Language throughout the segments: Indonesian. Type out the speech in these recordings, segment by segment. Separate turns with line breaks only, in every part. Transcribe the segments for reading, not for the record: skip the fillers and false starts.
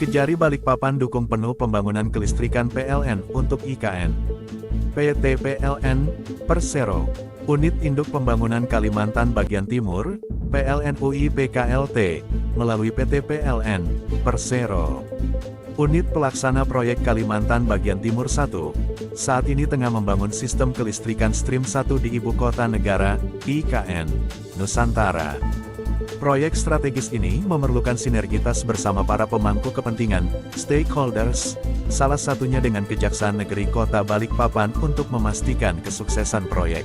Kejari Balikpapan dukung penuh pembangunan kelistrikan PLN untuk IKN. PT PLN Persero, Unit Induk Pembangunan Kalimantan Bagian Timur, PLN UI PKLT, melalui PT PLN Persero. Unit Pelaksana Proyek Kalimantan Bagian Timur 1, saat ini tengah membangun sistem kelistrikan Stream 1 di Ibu Kota Negara, IKN, Nusantara. Proyek strategis ini memerlukan sinergitas bersama para pemangku kepentingan, stakeholders, salah satunya dengan Kejaksaan Negeri Kota Balikpapan untuk memastikan kesuksesan proyek.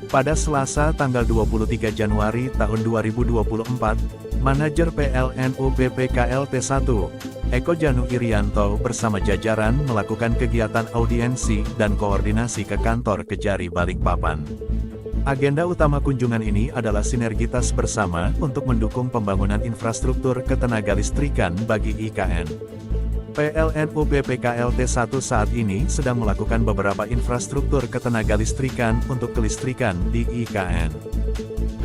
Pada Selasa tanggal 23 Januari tahun 2024, Manajer PLN UPPKLT 1, Eko Janu Irianto bersama jajaran melakukan kegiatan audiensi dan koordinasi ke kantor Kejari Balikpapan. Agenda utama kunjungan ini adalah sinergitas bersama untuk mendukung pembangunan infrastruktur ketenagalistrikan bagi IKN. PLN UPPKLT 1 saat ini sedang melakukan beberapa infrastruktur ketenagalistrikan untuk kelistrikan di IKN.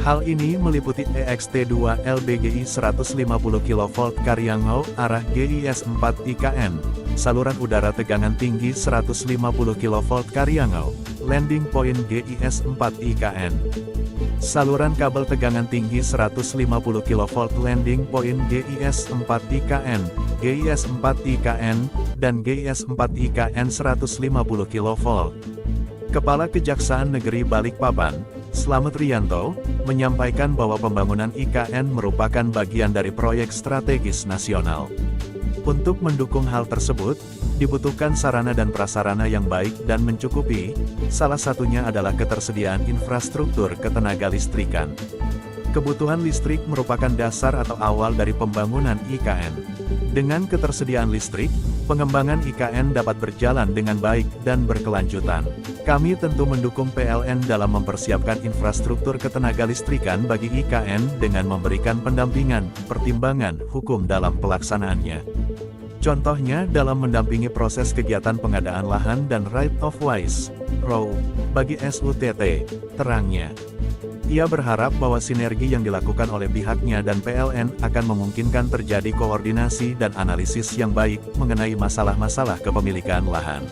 Hal ini meliputi EXT2 LBGI 150 kV Karyangau arah GIS 4 IKN, saluran udara tegangan tinggi 150 kV Karyangau, landing point GIS 4 IKN. Saluran kabel tegangan tinggi 150 kV landing point GIS 4 IKN, GIS 4 IKN, dan GIS 4 IKN 150 kV. Kepala Kejaksaan Negeri Balikpapan, Slamet Rianto, menyampaikan bahwa pembangunan IKN merupakan bagian dari proyek strategis nasional. Untuk mendukung hal tersebut, dibutuhkan sarana dan prasarana yang baik dan mencukupi, salah satunya adalah ketersediaan infrastruktur ketenagalistrikan. Kebutuhan listrik merupakan dasar atau awal dari pembangunan IKN. Dengan ketersediaan listrik, pengembangan IKN dapat berjalan dengan baik dan berkelanjutan. Kami tentu mendukung PLN dalam mempersiapkan infrastruktur ketenagalistrikan bagi IKN dengan memberikan pendampingan, pertimbangan hukum dalam pelaksanaannya. Contohnya dalam mendampingi proses kegiatan pengadaan lahan dan right of ways, ROW, bagi SUTT, terangnya. Ia berharap bahwa sinergi yang dilakukan oleh pihaknya dan PLN akan memungkinkan terjadi koordinasi dan analisis yang baik mengenai masalah-masalah kepemilikan lahan.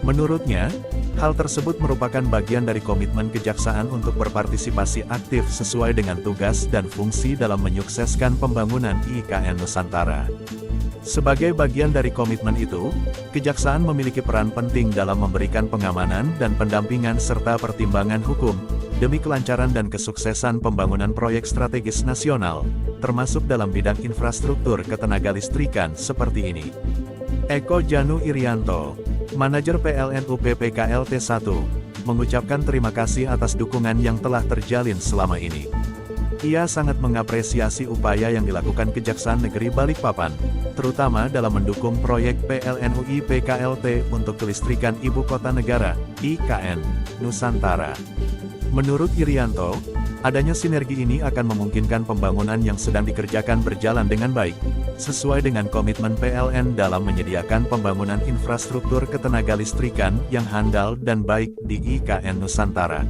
Menurutnya, hal tersebut merupakan bagian dari komitmen Kejaksaan untuk berpartisipasi aktif sesuai dengan tugas dan fungsi dalam menyukseskan pembangunan IKN Nusantara. Sebagai bagian dari komitmen itu, Kejaksaan memiliki peran penting dalam memberikan pengamanan dan pendampingan serta pertimbangan hukum, demi kelancaran dan kesuksesan pembangunan proyek strategis nasional, termasuk dalam bidang infrastruktur ketenagalistrikan seperti ini. Eko Janu Irianto, Manajer PLN UPPKLT 1, mengucapkan terima kasih atas dukungan yang telah terjalin selama ini. Ia sangat mengapresiasi upaya yang dilakukan Kejaksaan Negeri Balikpapan, terutama dalam mendukung proyek PLN UI PKLT untuk kelistrikan Ibu Kota Negara, IKN, Nusantara. Menurut Irianto, adanya sinergi ini akan memungkinkan pembangunan yang sedang dikerjakan berjalan dengan baik, sesuai dengan komitmen PLN dalam menyediakan pembangunan infrastruktur ketenagalistrikan yang handal dan baik di IKN Nusantara.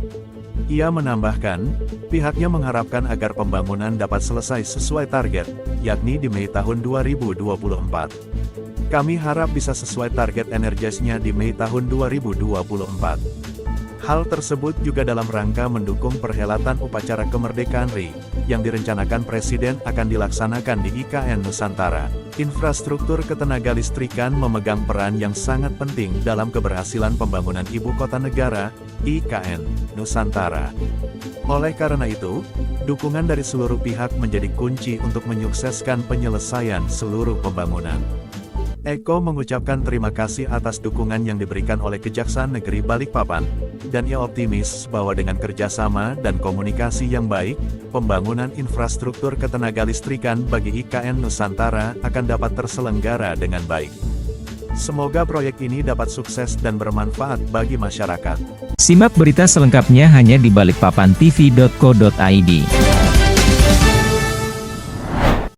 Ia menambahkan, pihaknya mengharapkan agar pembangunan dapat selesai sesuai target, yakni di Mei tahun 2024. Kami harap bisa sesuai target energiesnya di Mei tahun 2024. Hal tersebut juga dalam rangka mendukung perhelatan upacara kemerdekaan RI, yang direncanakan Presiden akan dilaksanakan di IKN Nusantara. Infrastruktur ketenagalistrikan memegang peran yang sangat penting dalam keberhasilan pembangunan Ibu Kota Negara, IKN, Nusantara. Oleh karena itu, dukungan dari seluruh pihak menjadi kunci untuk menyukseskan penyelesaian seluruh pembangunan. Eko mengucapkan terima kasih atas dukungan yang diberikan oleh Kejaksaan Negeri Balikpapan, dan ia optimis bahwa dengan kerjasama dan komunikasi yang baik, pembangunan infrastruktur ketenagalistrikan bagi IKN Nusantara akan dapat terselenggara dengan baik. Semoga proyek ini dapat sukses dan bermanfaat bagi masyarakat.
Simak berita selengkapnya hanya di balikpapantv.co.id.